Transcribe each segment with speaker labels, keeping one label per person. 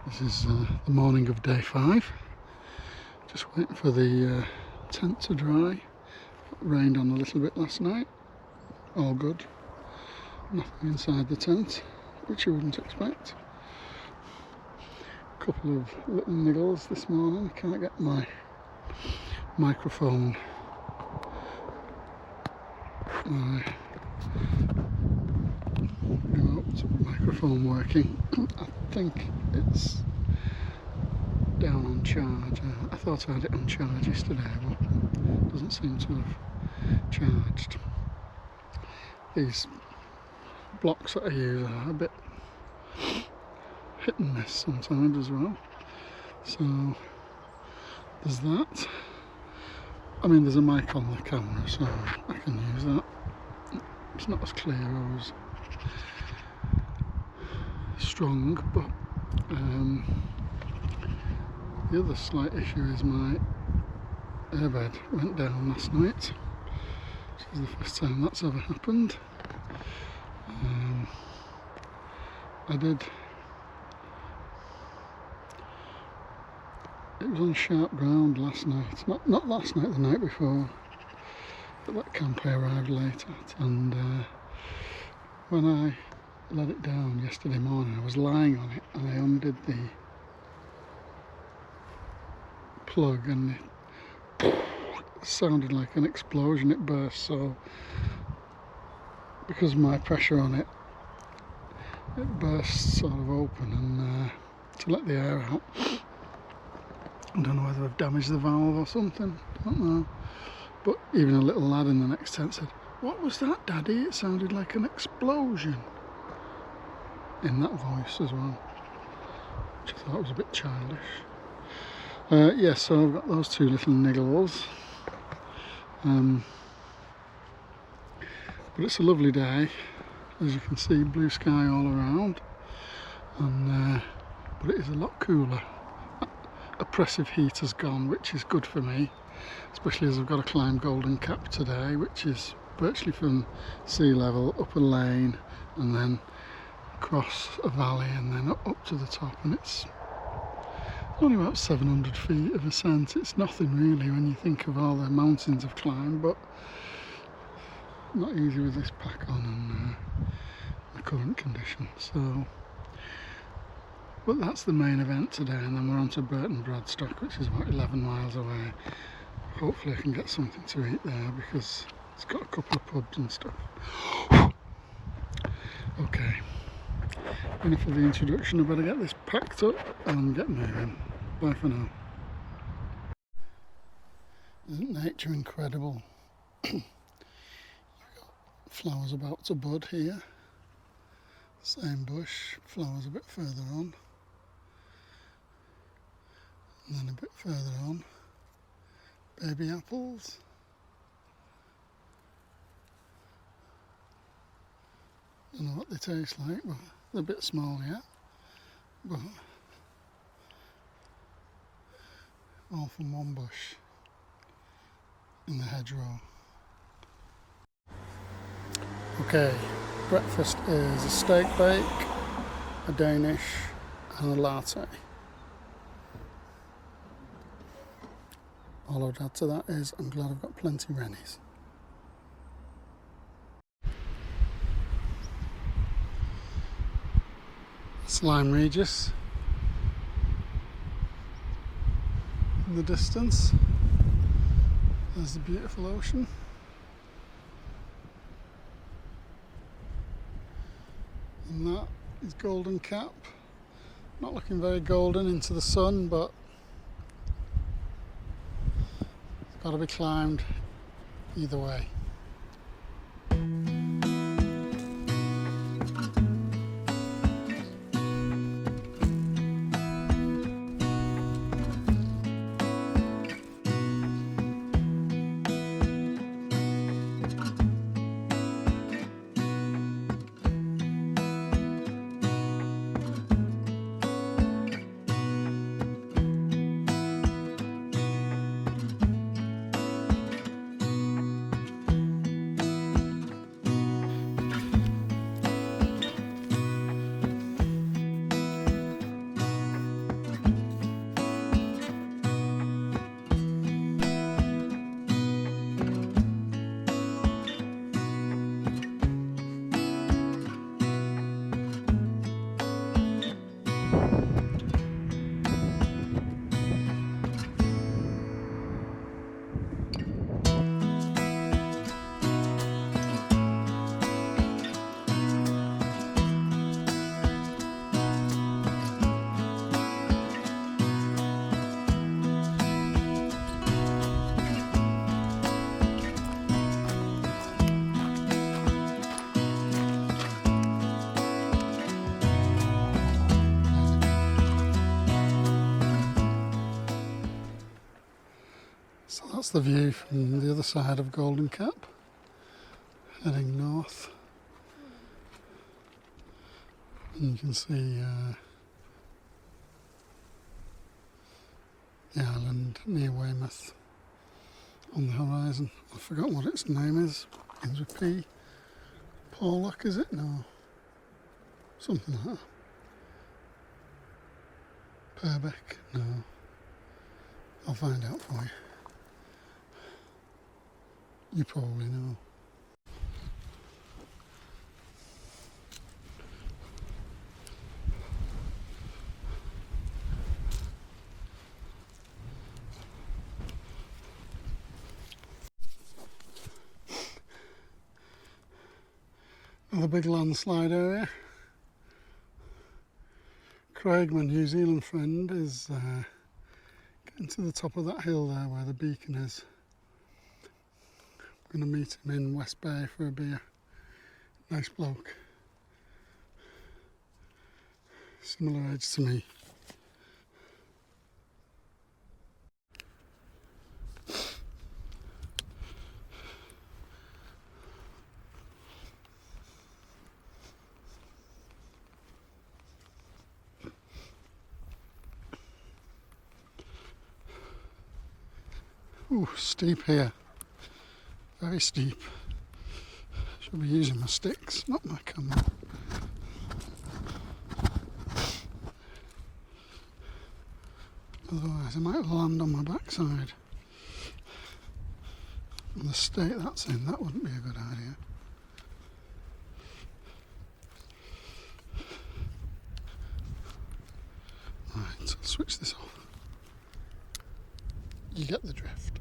Speaker 1: This is the morning of day 5. Just waiting for the tent to dry. It rained on a little bit last night. All good. Nothing inside the tent, which you wouldn't expect. A couple of little niggles this morning. I can't get my microphone, my remote microphone working. I think it's down on charge. I thought I had it on charge yesterday, but it doesn't seem to have charged. These blocks that I use are a bit hit and miss sometimes as well. So there's that. I mean, there's a mic on the camera, so I can use that. It's not as clear or as strong, but the other slight issue is my airbed went down last night. This is the first time that's ever happened. It was on sharp ground last night, not last night, the night before. At that camp I arrived late at, and when I let it down yesterday morning, I was lying on it and I undid the plug and it sounded like an explosion. It burst, so because of my pressure on it, it burst sort of open, and to let the air out. I don't know whether I've damaged the valve or something, I don't know. But even a little lad in the next tent said, "What was that, Daddy? It sounded like an explosion." In that voice as well, which I thought was a bit childish. Yeah, so I've got those two little niggles. But it's a lovely day, as you can see, blue sky all around, and but it is a lot cooler. Oppressive heat has gone, which is good for me, especially as I've got to climb Golden Cap today, which is virtually from sea level up a lane and then across a valley and then up to the top, and it's only about 700 feet of ascent. It's nothing really when you think of all the mountains I've climbed, but not easy with this pack on and the current conditions. So, but that's the main event today, and then we're on to Burton Bradstock, which is about 11 miles away. Hopefully I can get something to eat there because it's got a couple of pubs and stuff. Okay, enough of the introduction. I better get this packed up and get moving. Bye for now. Isn't nature incredible? We've got flowers about to bud here. Same bush, flowers a bit further on. And then a bit further on, baby apples. I don't know what they taste like, but they're a bit small yet. But all from one bush in the hedgerow. Okay, breakfast is a steak bake, a Danish and a latte. All I would add to that is I'm glad I've got plenty Rennies. Lyme Regis in the distance. There's the beautiful ocean. And that is Golden Cap. Not looking very golden into the sun, but it's got to be climbed either way. That's the view from the other side of Golden Cap, heading north. And you can see the island near Weymouth on the horizon. I've forgotten what its name is. Begins with P. Porlock, is it? No. Something like that. Purbeck? No. I'll find out for you. You probably know. Another big landslide area. Craig, my New Zealand friend, is getting to the top of that hill there where the beacon is. I'm going to meet him in West Bay for a beer. Nice bloke. Similar age to me. Ooh, steep here. Very steep. Should be using my sticks, not my camera. Otherwise I might land on my backside. And the state that's in, that wouldn't be a good idea. Right, so I'll switch this off. You get the drift.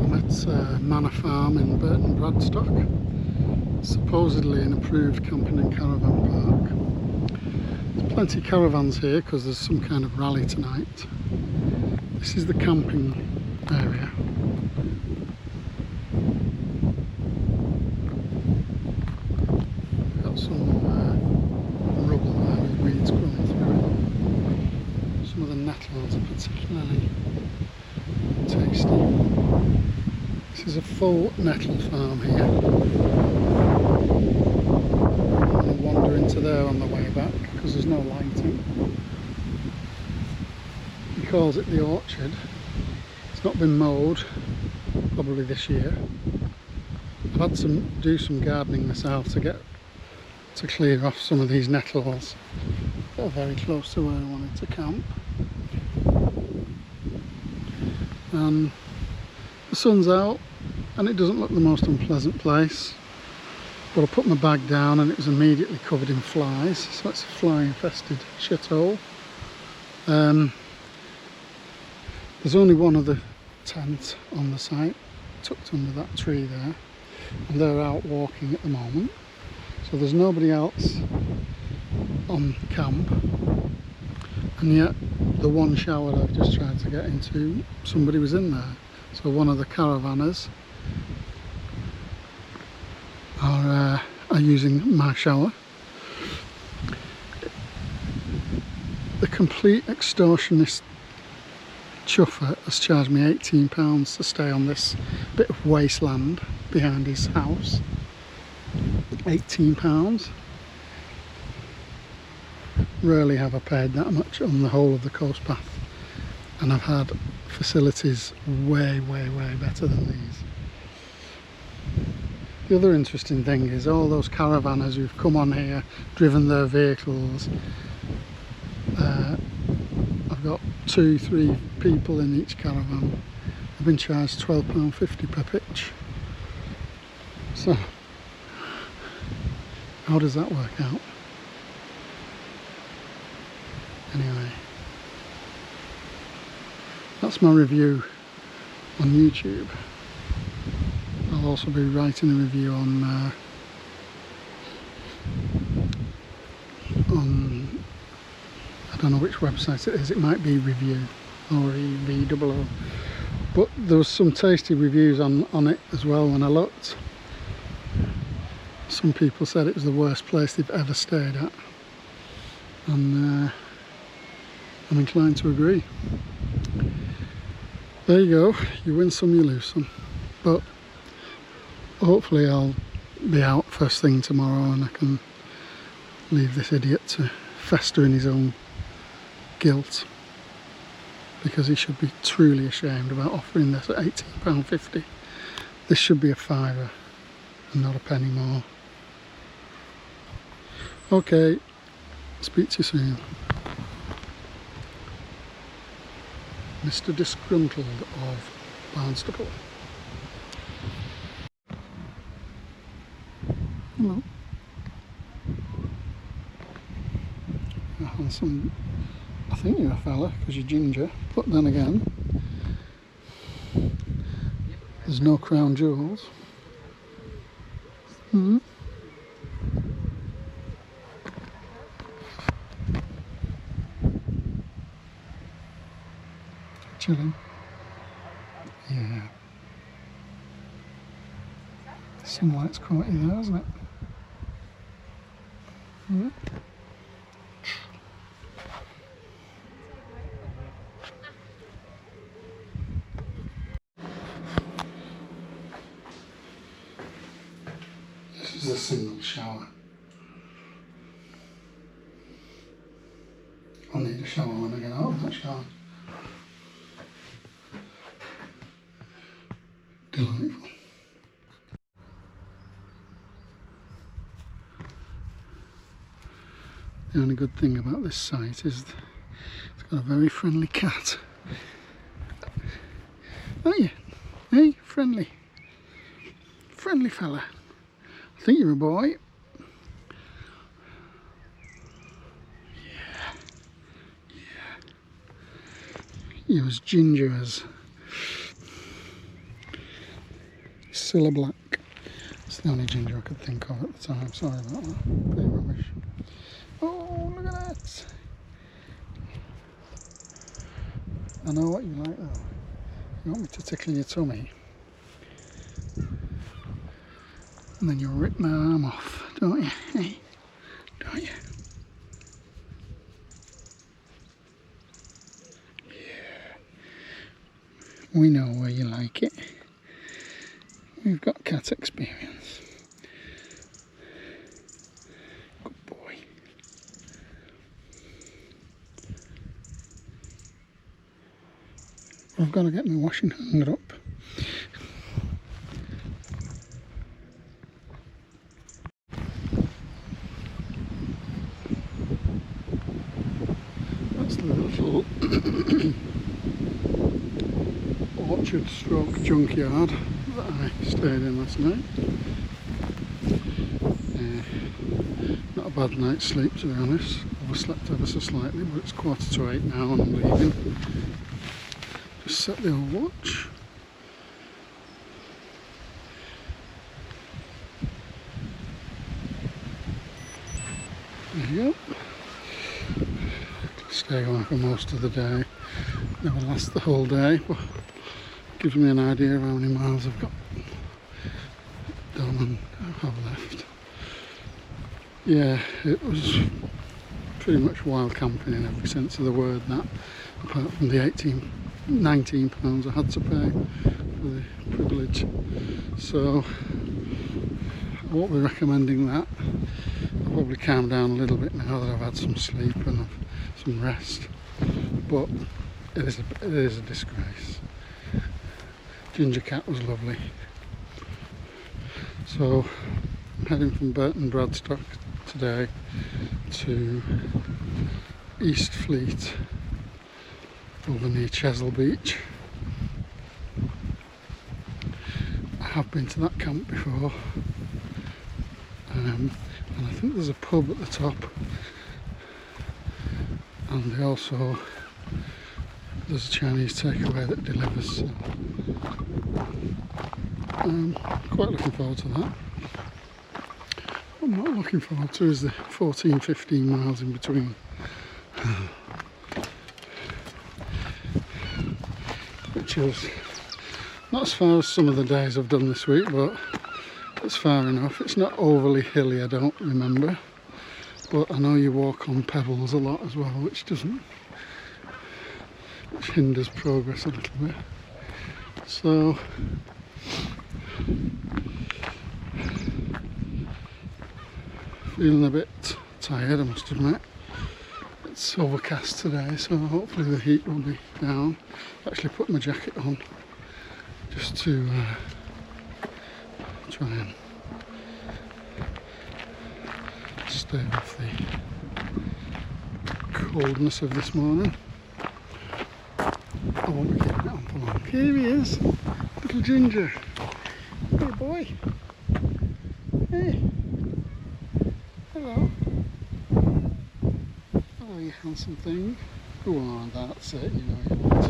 Speaker 1: I'm at Manor Farm in Burton Bradstock. Supposedly an approved camping and caravan park. There's plenty of caravans here because there's some kind of rally tonight. This is the camping area. We've got some rubble there with weeds growing through it. Some of the nettles are particularly tasty. This is a full nettle farm here. I'm going to wander into there on the way back because there's no lighting. He calls it the orchard. It's not been mowed, probably this year. I've had to do some gardening myself to clear off some of these nettles that are very close to where I wanted to camp. And the sun's out and it doesn't look the most unpleasant place, but I put my bag down and it was immediately covered in flies, so it's a fly infested shithole. There's only one other tent on the site tucked under that tree there, and they're out walking at the moment, so there's nobody else on camp. And yet the one shower I've just tried to get into, somebody was in there. So one of the caravanners are using my shower. The complete extortionist chuffer has charged me £18 to stay on this bit of wasteland behind his house. £18. Rarely have I paid that much on the whole of the coast path, and I've had facilities way better than these. The other interesting thing is all those caravanners who've come on here, driven their vehicles. I've got 2-3 people in each caravan. I've been charged £12.50 per pitch. So how does that work out? Anyway, that's my review on YouTube. I'll also be writing a review on I don't know which website it is. It might be Review or EVOO, but there was some tasty reviews on it as well when I looked. Some people said it was the worst place they've ever stayed at, and I'm inclined to agree. there you go, you win some, you lose some. But hopefully I'll be out first thing tomorrow and I can leave this idiot to fester in his own guilt, because he should be truly ashamed about offering this at £18.50. This should be a fiver and not a penny more. Okay, speak to you soon. Mr. Disgruntled of Barnstaple. Hello. A handsome, I think you're a fella because you're ginger, but then again, there's no crown jewels. Chilling. Yeah. Sunlight's caught you there, hasn't it? Yeah. This is a single shower. I'll need a shower when I get out of that shower. Delightful. The only good thing about this site is it's got a very friendly cat. Aren't you? Hey, friendly. Friendly fella. I think you're a boy. Yeah. You're as ginger as Cilla Black. It's the only ginger I could think of at the time. Sorry about that. Pretty rubbish. Oh, look at that! I know what you like though. You want me to tickle your tummy, and then you rip my arm off, don't you? Hey, don't you? Yeah. We know where you like it. We've got cat experience. Good boy. I've got to get my washing hanger up. That's the little orchard stroke junkyard that I stayed in last night. Not a bad night's sleep, to be honest. Overslept ever so slightly, but it's 7:45 now and I'm leaving. Just set the old watch. There you go. Stay on for most of the day. Never last the whole day, but gives me an idea of how many miles I've got done and have left. Yeah, it was pretty much wild camping in every sense of the word, that, apart from the £19 I had to pay for the privilege. So I won't be recommending that. I'll probably calm down a little bit now that I've had some sleep and some rest, but it is a disgrace. Ginger cat was lovely. So I'm heading from Burton Bradstock today to East Fleet over near Chesil Beach. I have been to that camp before, and I think there's a pub at the top, and there's a Chinese takeaway that delivers. So I'm quite looking forward to that. What I'm not looking forward to is the 14-15 miles in between. Which is not as far as some of the days I've done this week, but it's far enough. It's not overly hilly, I don't remember, but I know you walk on pebbles a lot as well, which hinders progress a little bit. So feeling a bit tired, I must admit. It's overcast today, so hopefully the heat will be down. Actually put my jacket on just to try and stay off the coldness of this morning. I won't be keeping it on for long. Here he is, little Ginger. Hey boy. Hey. Hello. Hello, you handsome thing. Go on, that's it, you know you want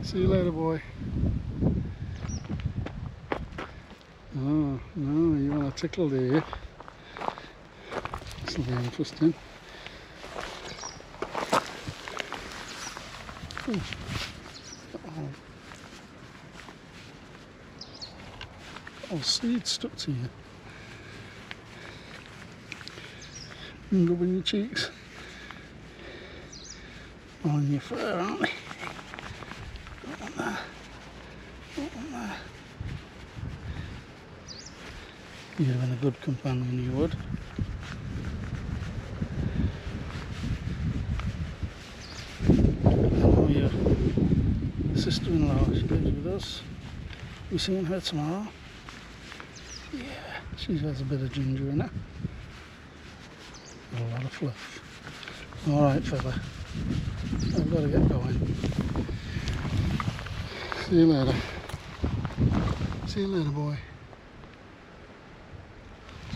Speaker 1: it. See you later, boy. Oh, no, you want to tickle, do you? This will be interesting. Oh, seed stuck to you. And rubbing your cheeks. On your fur, aren't they? Not on there. Not on there. You're having a good companion, you would. Oh, your sister-in-law, she lives with us. We're seeing her tomorrow. Yeah, she has a bit of ginger in her. A lot of fluff. Alright, fella. I've got to get going. See you later. See you later, boy.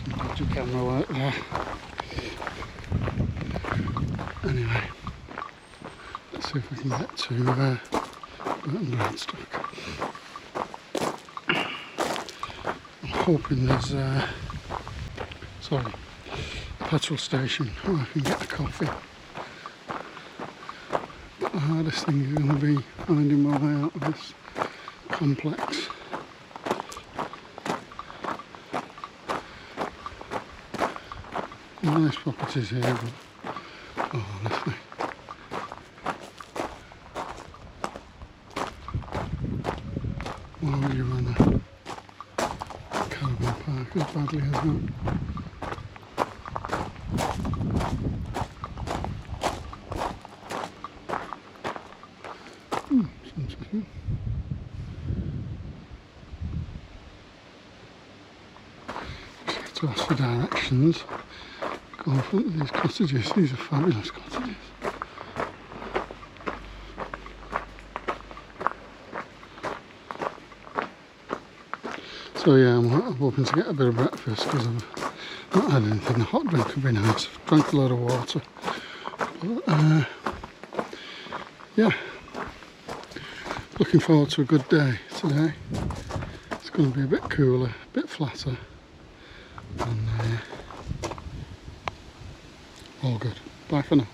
Speaker 1: Some dodgy camera work there. Anyway, let's see if we can get to Bradstock. I'm hoping there's a petrol station where I can get a coffee. But the hardest thing is going to be finding my way out of this complex. Nice properties here, but oh, honestly. Why would you run a caravan park as badly as that? Interesting. To ask for directions. Go in front of these cottages. These are fabulous cottages. So yeah, I'm hoping to get a bit of breakfast because I've not had anything. A hot drink would be nice. I've drank a lot of water. But, yeah, looking forward to a good day today. It's going to be a bit cooler, a bit flatter, and all good. Bye for now.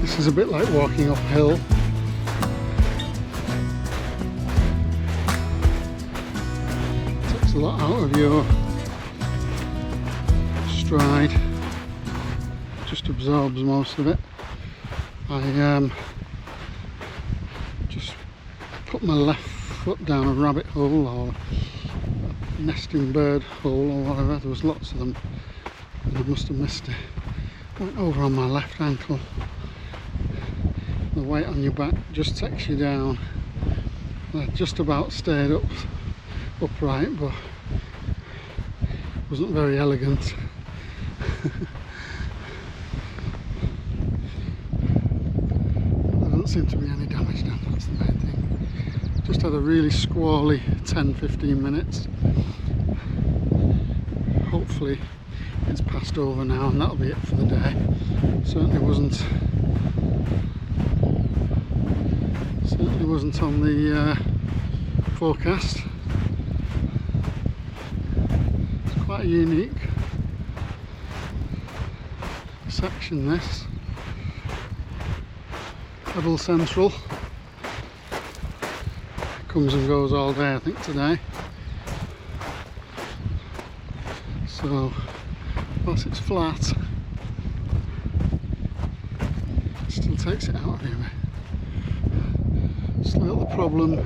Speaker 1: This is a bit like walking uphill. Takes a lot out of your stride. Just absorbs most of it. I just put my left foot down a rabbit hole or a nesting bird hole or whatever. There was lots of them and I must have missed it. Went over on my left ankle. The weight on your back just takes you down. I just about stayed upright, but wasn't very elegant. There doesn't seem to be any damage done, that's the main thing. Just had a really squally 10-15 minutes. Hopefully it's passed over now and that'll be it for the day. Certainly wasn't on the forecast. It's quite a unique section, this Pebble Central. Comes and goes all day I think today, so whilst it's flat it still takes it out of you. Just a little problem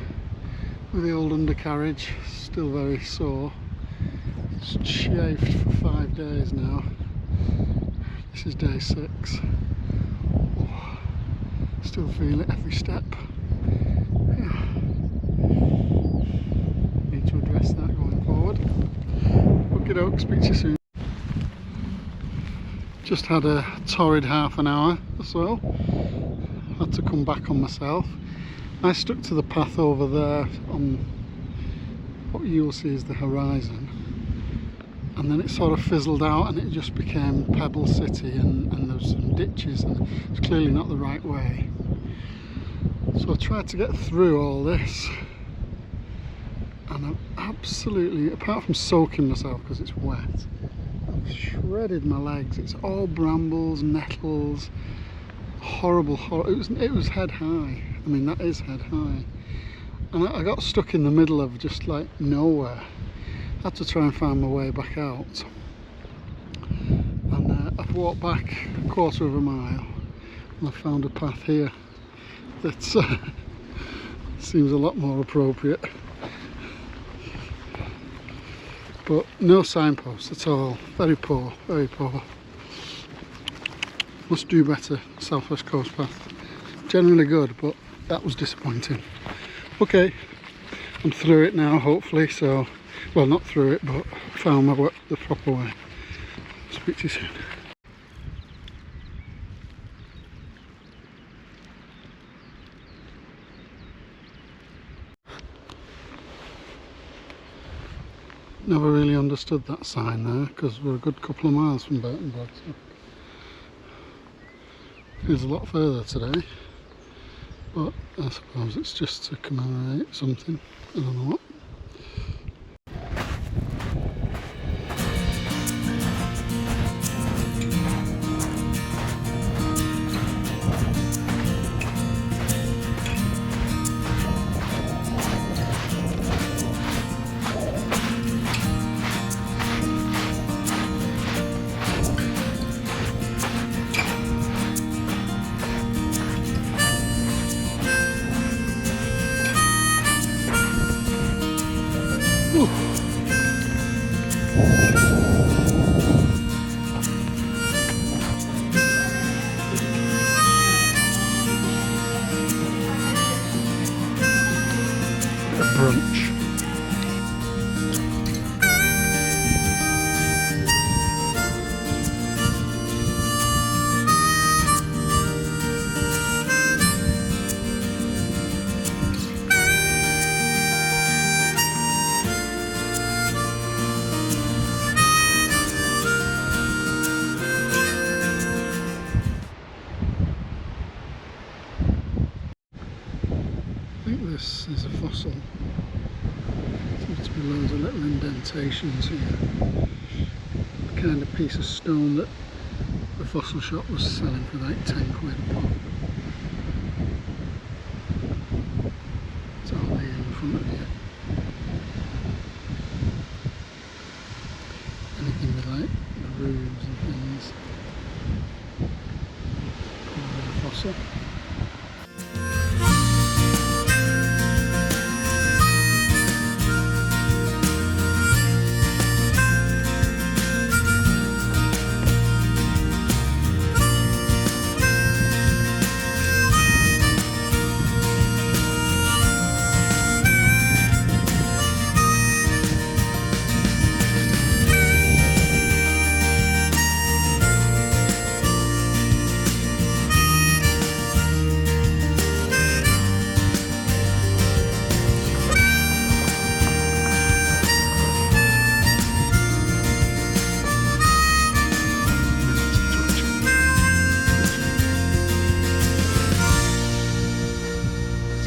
Speaker 1: with the old undercarriage, still very sore. It's chafed for 5 days now. This is day 6. Oh, still feel it every step. Yeah. Need to address that going forward. Okie doke, speak to you soon. Just had a torrid half an hour or so. Had to come back on myself. I stuck to the path over there on what you'll see is the horizon, and then it sort of fizzled out and it just became Pebble City, and there was some ditches and it's clearly not the right way. So I tried to get through all this and I've absolutely, apart from soaking myself because it's wet, I've shredded my legs. It's all brambles, nettles, horrible. It was head high. I mean, that is head high. And I got stuck in the middle of just like nowhere. Had to try and find my way back out. And I've walked back a quarter of a mile and I found a path here that seems a lot more appropriate. But no signposts at all. Very poor, very poor. Must do better, Southwest Coast path. Generally good, but that was disappointing. Okay, I'm through it now hopefully, so, well, not through it, but found my way the proper way. Speak to you soon. Never really understood that sign there because we're a good couple of miles from Burtonbrook. So it's a lot further today, but I suppose it's just to commemorate something. I don't know what. Brunch. I think this is a fossil. Seems to be loads of little indentations here. The kind of piece of stone that the fossil shop was selling for like 10 quid a pop. It's all here in front of you. Anything with like the roofs and things. Probably a fossil.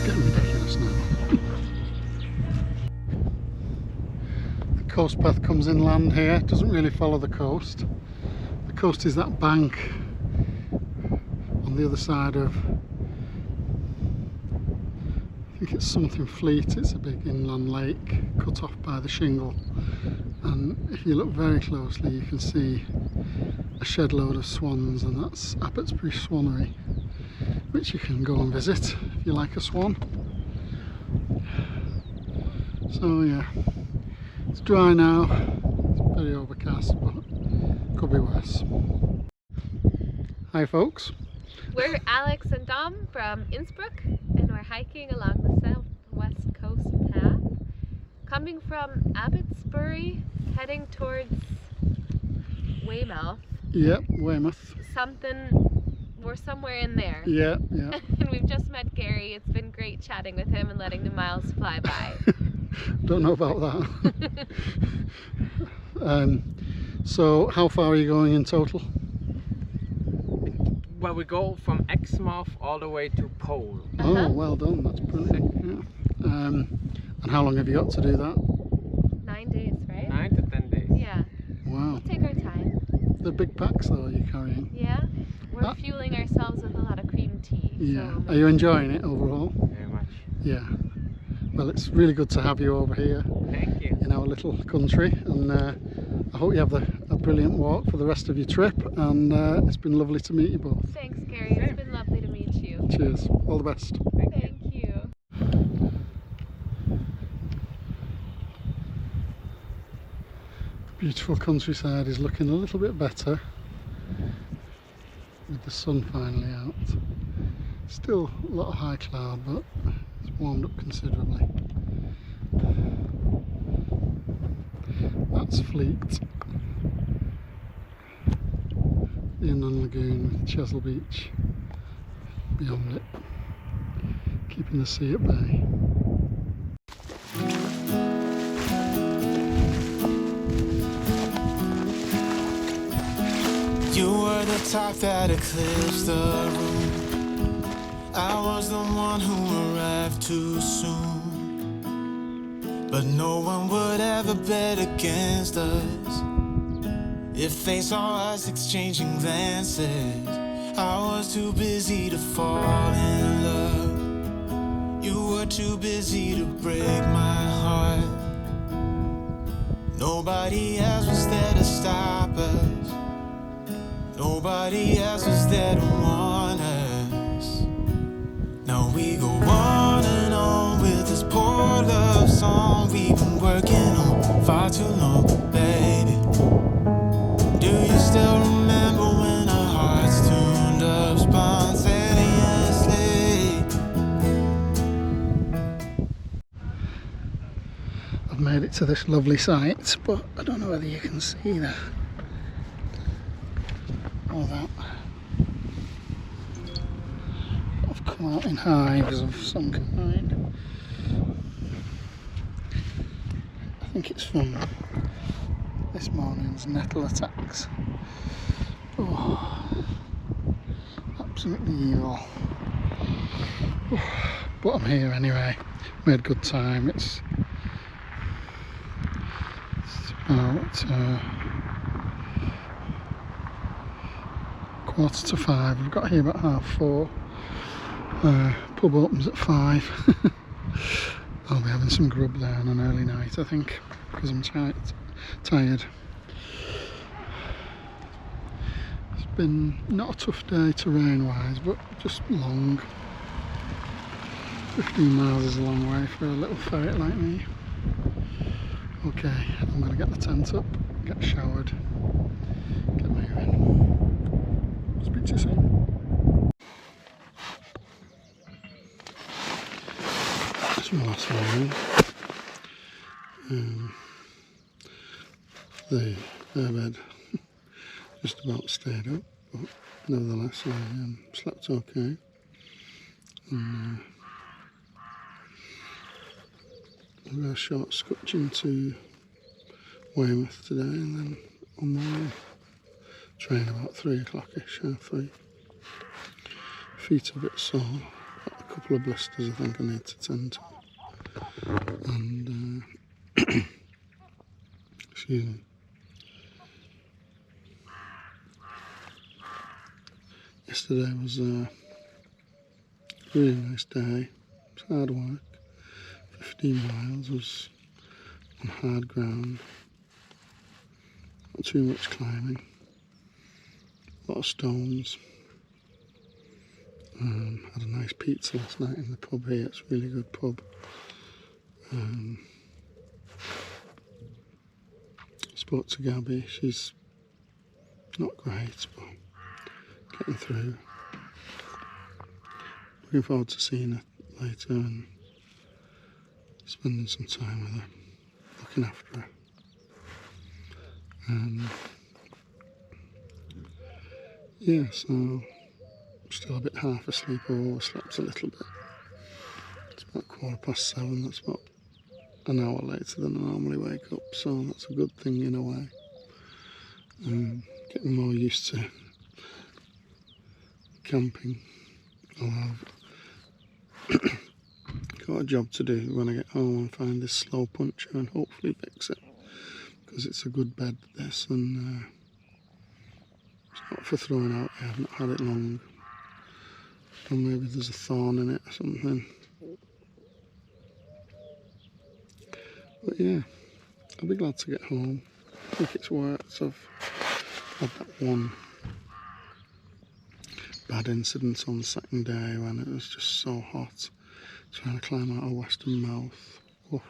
Speaker 1: getting ridiculous now. The coast path comes inland here, it doesn't really follow the coast. The coast is that bank on the other side of, I think it's something Fleet. It's a big inland lake cut off by the shingle, and if you look very closely you can see a shed load of swans, and that's Abbotsbury Swanery, which you can go and visit if you like a swan. So yeah, it's dry now, it's very overcast, but could be worse. Hi folks.
Speaker 2: We're Alex and Dom from Innsbruck, and we're hiking along the southwest coast path, coming from Abbotsbury, heading towards Weymouth.
Speaker 1: Yep, Weymouth.
Speaker 2: We're somewhere in there.
Speaker 1: Yeah.
Speaker 2: And we've just met Gary. It's been great chatting with him and letting the miles fly by.
Speaker 1: Don't know about that. So how far are you going in total?
Speaker 3: Well, we go from Exmouth all the way to Pole.
Speaker 1: Oh, well done, that's brilliant. Yeah. And how long have you got to do that?
Speaker 2: 9 days, right?
Speaker 3: 9 to 10 days.
Speaker 2: Yeah.
Speaker 1: Wow.
Speaker 2: We'll take our time.
Speaker 1: The big packs though you're carrying?
Speaker 2: Yeah. We're fueling ourselves with a lot of cream tea.
Speaker 1: Yeah.
Speaker 2: So
Speaker 1: Are you enjoying it overall?
Speaker 3: Very much.
Speaker 1: Yeah. Well, it's really good to have you over here.
Speaker 3: Thank you.
Speaker 1: In our little country, and I hope you have a brilliant walk for the rest of your trip, and it's been lovely to meet you both.
Speaker 2: Thanks, Gary. It's been lovely to meet you.
Speaker 1: Cheers. All the best.
Speaker 2: Thank you.
Speaker 1: Beautiful countryside is looking a little bit better with the sun finally out. Still a lot of high cloud, but it's warmed up considerably. That's Fleet, the inland lagoon with Chesil Beach beyond it, keeping the sea at bay.
Speaker 4: You were the top that eclipsed the room. I was the one who arrived too soon. But no one would ever bet against us if they saw us exchanging glances. I was too busy to fall in love. You were too busy to break my heart. Nobody else was there to stop us. Nobody else was there to warn us. Now we go on and on with this poor love song we've been working on far too long, baby. Do you still remember when our hearts tuned up spontaneously?
Speaker 1: I've made it to this lovely site, but I don't know whether you can see that or that. I've come out in hives of some kind. I think it's from this morning's nettle attacks. Oh, absolutely evil. But I'm here anyway. Made good time. It's about 4:45. We've got here about 4:30. Pub opens at 5. I'll be having some grub there on an early night, I think, because I'm tired. It's been not a tough day terrain wise, but just long. 15 miles is a long way for a little ferret like me. Okay, I'm going to get the tent up, get showered, get moving. Speak to you soon. That's my last morning. The airbed just about stayed up, but nevertheless I slept okay. And I'll go a short scutch into Weymouth today, and then on my way. Train about 3 o'clock-ish, 3. Feet a bit sore, got the couple of blisters I think I need to tend to. And excuse me. Yesterday was a really nice day. It was hard work. 15 miles was on hard ground. Not too much climbing. A lot of stones. Had a nice pizza last night in the pub here. It's a really good pub. Spoke to Gabby. She's not great, but getting through. Looking forward to seeing her later and spending some time with her, looking after her. Yeah, so I'm still a bit half asleep. I overslept a little bit. It's about 7:15. That's about an hour later than I normally wake up, so that's a good thing in a way. Getting more used to camping. I'll have got a job to do when I get home and find this slow puncher and hopefully fix it, because it's a good bed, this, and it's not for throwing out. I've not had it long, or maybe there's a thorn in it or something. But yeah, I'll be glad to get home. I think it's worked. I've had that one bad incident on the second day when it was just so hot, trying to climb out of Weymouth. Oh,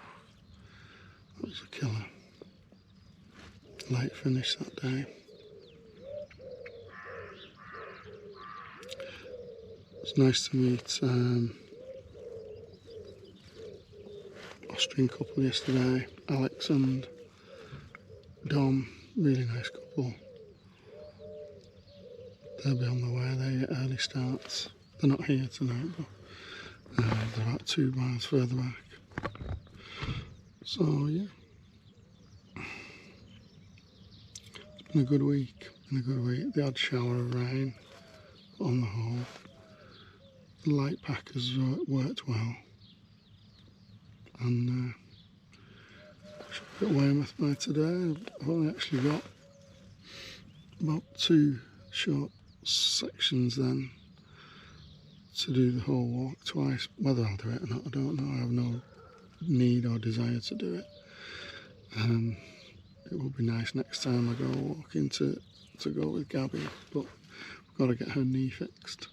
Speaker 1: that was a killer. Late finish that day. It's nice to meet Austrian couple yesterday, Alex and Dom. Really nice couple. They'll be on the way. They get early starts. They're not here tonight, but they're about 2 miles further back. So yeah, it's been a good week. The odd shower of rain on the whole. The light pack has worked well, and should be at Weymouth by today. I've only actually got about 2 short sections then to do the whole walk twice. Whether I'll do it or not, I don't know. I have no need or desire to do it. It will be nice next time I go walking to go with Gabby, but we've got to get her knee fixed,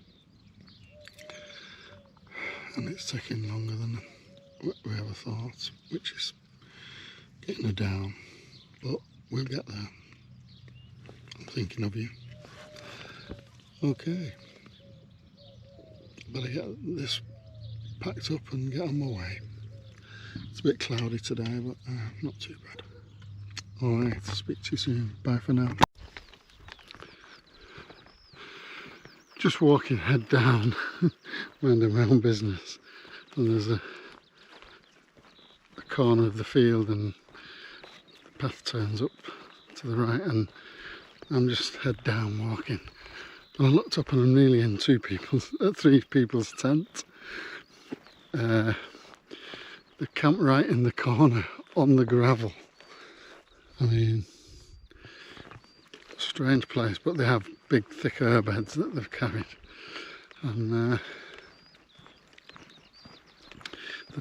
Speaker 1: and it's taking longer than we ever thought, which is getting her down, but we'll get there. I'm thinking of you. Okay, better get this packed up and get on my way. It's a bit cloudy today, but not too bad. Alright, speak to you soon. Bye for now. Just walking head down, minding my own business, and there's a corner of the field and the path turns up to the right, and I'm just head down walking. And I looked up and I'm nearly in 3 people's tent. They camp right in the corner on the gravel. I mean, strange place, but they have big thick herb beds that they've carried. And they're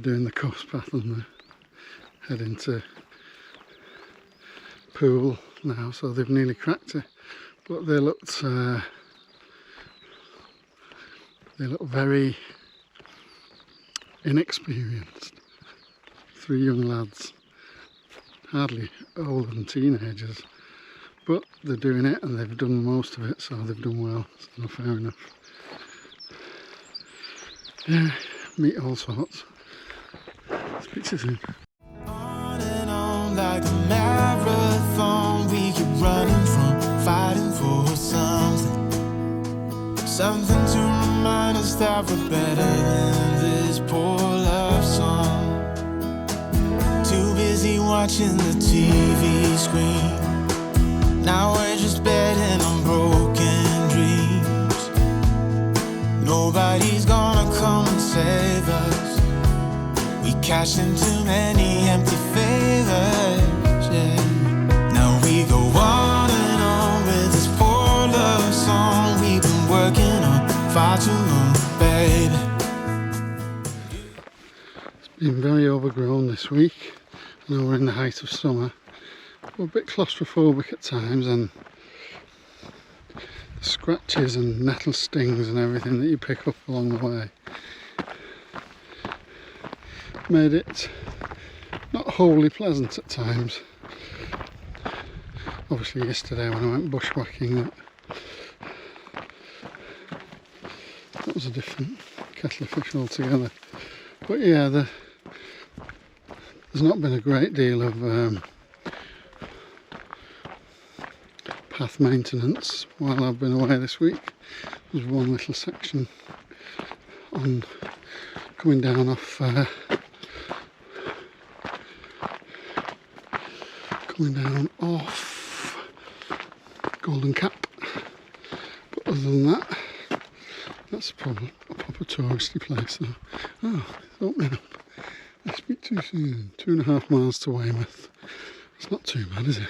Speaker 1: doing the coast path and they're heading to pool now, so they've nearly cracked it. But they look very inexperienced. 3 young lads, hardly older than teenagers, but they're doing it and they've done most of it, so they've done well, so fair enough. Yeah, meet all sorts. Speak to you soon.
Speaker 4: On and on like a marathon, we keep running from fighting for something to remind us that we're better than this poor love song. Too busy watching the TV screen, now we're just betting on broken dreams. Nobody's gonna come and say cashing too many empty favors, yeah. Now we go on and on with this poor love song we've been working on far too long, baby.
Speaker 1: It's been very overgrown this week. I know we're in the height of summer. We're a bit claustrophobic at times, and the scratches and nettle stings and everything that you pick up along the way made it not wholly pleasant at times. Obviously yesterday when I went bushwhacking, that was a different kettle of fish altogether. But yeah, there's not been a great deal of path maintenance while I've been away this week. There's one little section on coming down off Golden Cap, but other than that, that's probably a proper touristy place. So, oh, it's opening up. I speak too soon. 2.5 miles to Weymouth. It's not too bad, is it?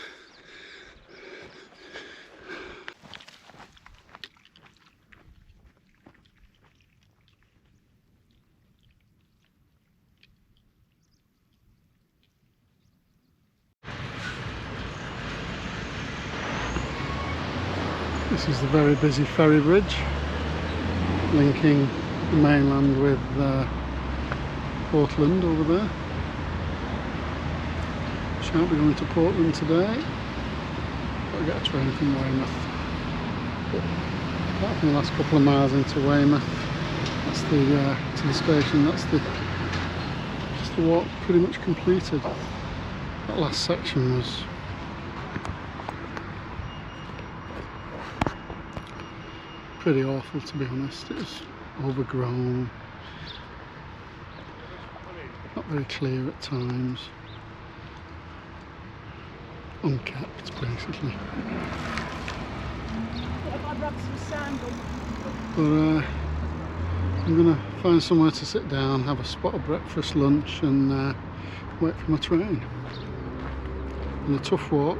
Speaker 1: This is the very busy ferry bridge linking the mainland with Portland over there. Shan't be going to Portland today. Got to get a train from Weymouth. But apart from the last couple of miles into Weymouth, that's the to the station. That's the walk pretty much completed. That last section was pretty awful, to be honest. It was overgrown, not very clear at times, unkept basically. But I'm going to find somewhere to sit down, have a spot of breakfast, lunch, and wait for my train. And a tough walk,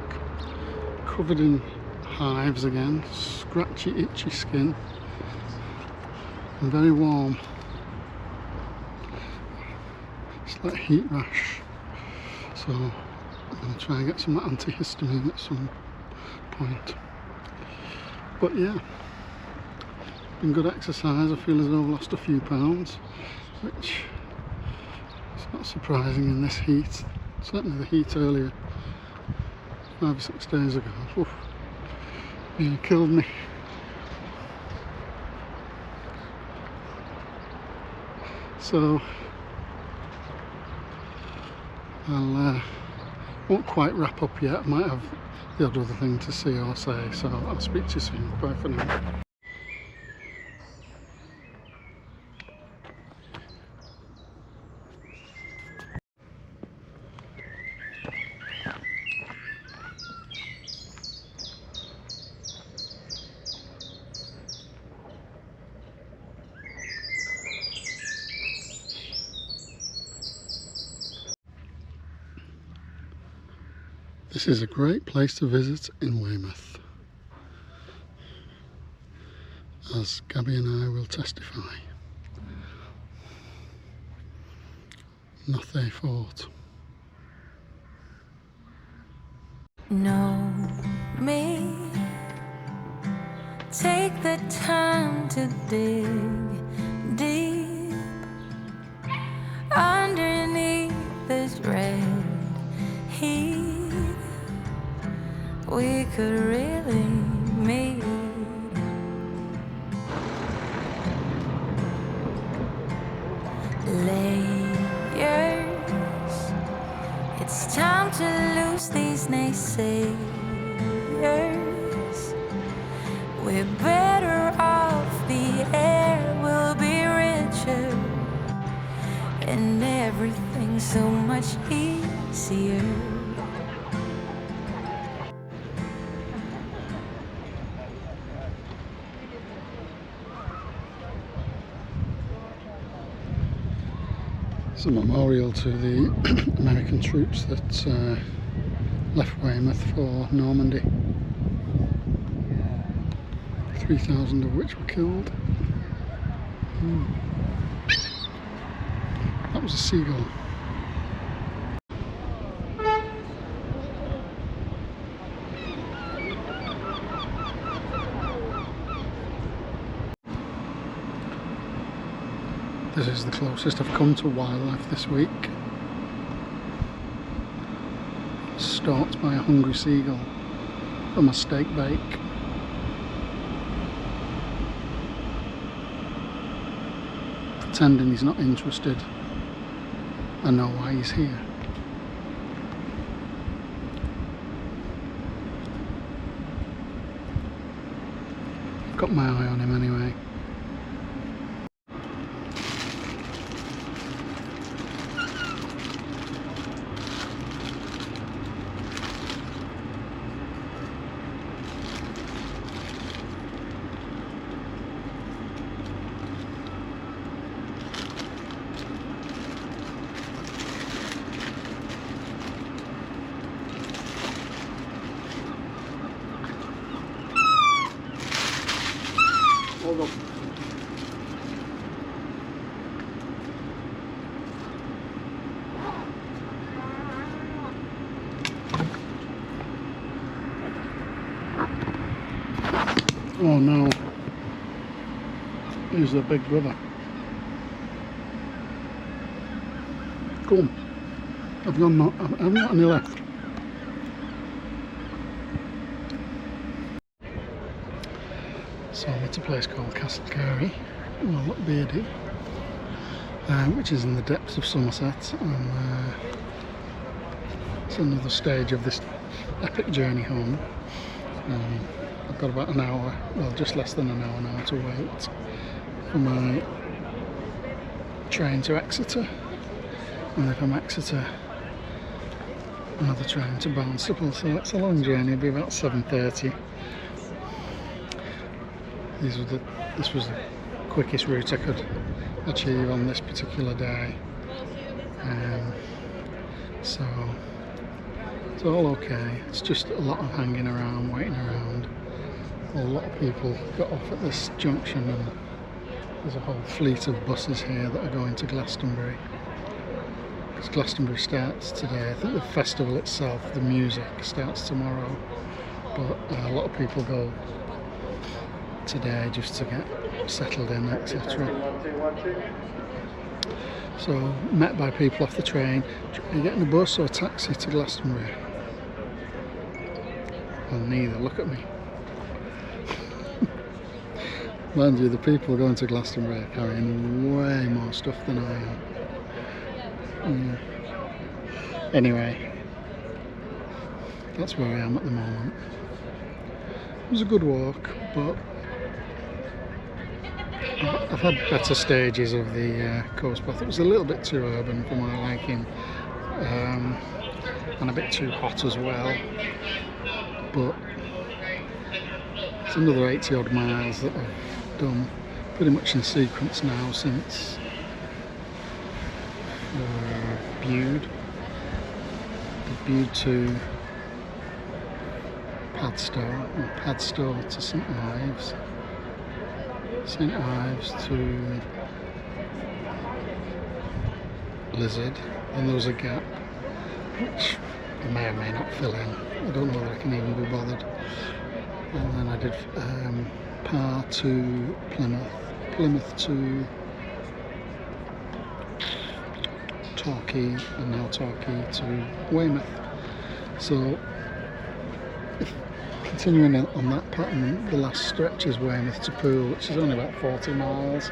Speaker 1: covered in hives again, scratchy, itchy skin, and very warm. It's like heat rash. So I'm going to try and get some antihistamine at some point. But yeah, been good exercise. I feel as though I've lost a few pounds, which is not surprising in this heat. Certainly the heat earlier, 5 or 6 days ago. Oof. Nearly killed me. So I'll won't quite wrap up yet. I might have the odd other thing to see or say, so I'll speak to you soon. Bye for now. This is a great place to visit in Weymouth, as Gabby and I will testify. Nothing Fort.
Speaker 5: Know me, take the time to dig deep underneath this red heat. We could really meet. Layers, it's time to lose these naysayers. We're better off, the air will be richer, and everything's so much easier.
Speaker 1: It's a memorial to the American troops that left Weymouth for Normandy. 3,000 of which were killed. That was a seagull. This is the closest I've come to wildlife this week. Stalked by a hungry seagull for my steak bake. Pretending he's not interested. I know why he's here. I've got my eye on him anyway. Hold up. Oh no. Here's the big brother. Come. I've got any left. So I'm at a place called Castlecary, well, Beardy, which is in the depths of Somerset, and it's another stage of this epic journey home. I've got about an hour, well just less than an hour now to wait for my train to Exeter, and then from Exeter another train to Barnstaple, so it's a long journey, it'll be about 7:30. This was the quickest route I could achieve on this particular day, so it's all okay. It's just a lot of hanging around, waiting around. A lot of people got off at this junction, and there's a whole fleet of buses here that are going to Glastonbury, because Glastonbury starts today. I think the festival itself, the music, starts tomorrow, but a lot of people go today just to get settled in, etc. So met by people off the train. Are you getting a bus or a taxi to Glastonbury? Well, neither. Look at me. Mind you, the people going to Glastonbury are carrying way more stuff than I am. Anyway, that's where I am at the moment. It was a good walk, but I've had better stages of the coast path. It was a little bit too urban for my liking, and a bit too hot as well, but it's another 80 odd miles that I've done pretty much in sequence now since Bude. Bude to Padstow, and Padstow to St Ives. St Ives to Lizard, and there was a gap which I may or may not fill in. I don't know whether I can even be bothered. And then I did Par to Plymouth, Plymouth to Torquay, and now Torquay to Weymouth. So continuing on that pattern, the last stretch is Weymouth to Poole, which is only about 40 miles,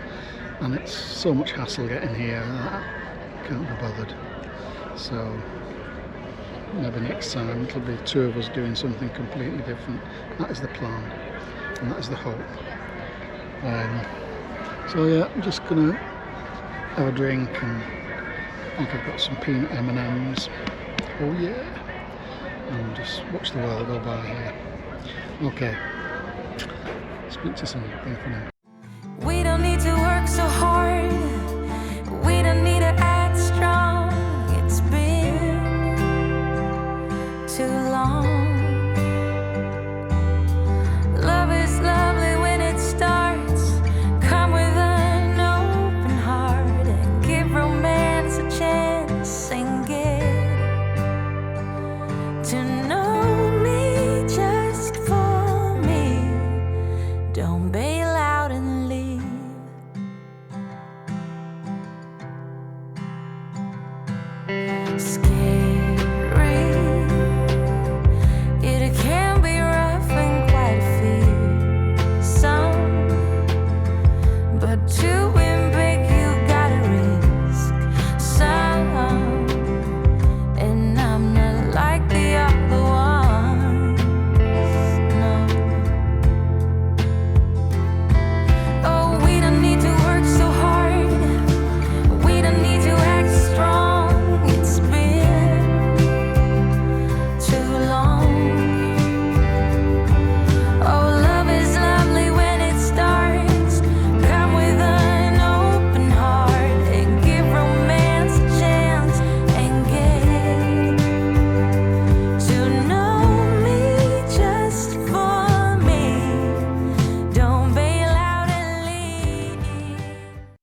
Speaker 1: and it's so much hassle getting here that I can't be bothered. So maybe next time it'll be two of us doing something completely different. That is the plan, and that is the hope. So yeah, I'm just gonna have a drink, and I think I've got some peanut M&Ms. Oh yeah, and just watch the world go by here. Okay, speak to someone. Bye for now.
Speaker 5: We don't need to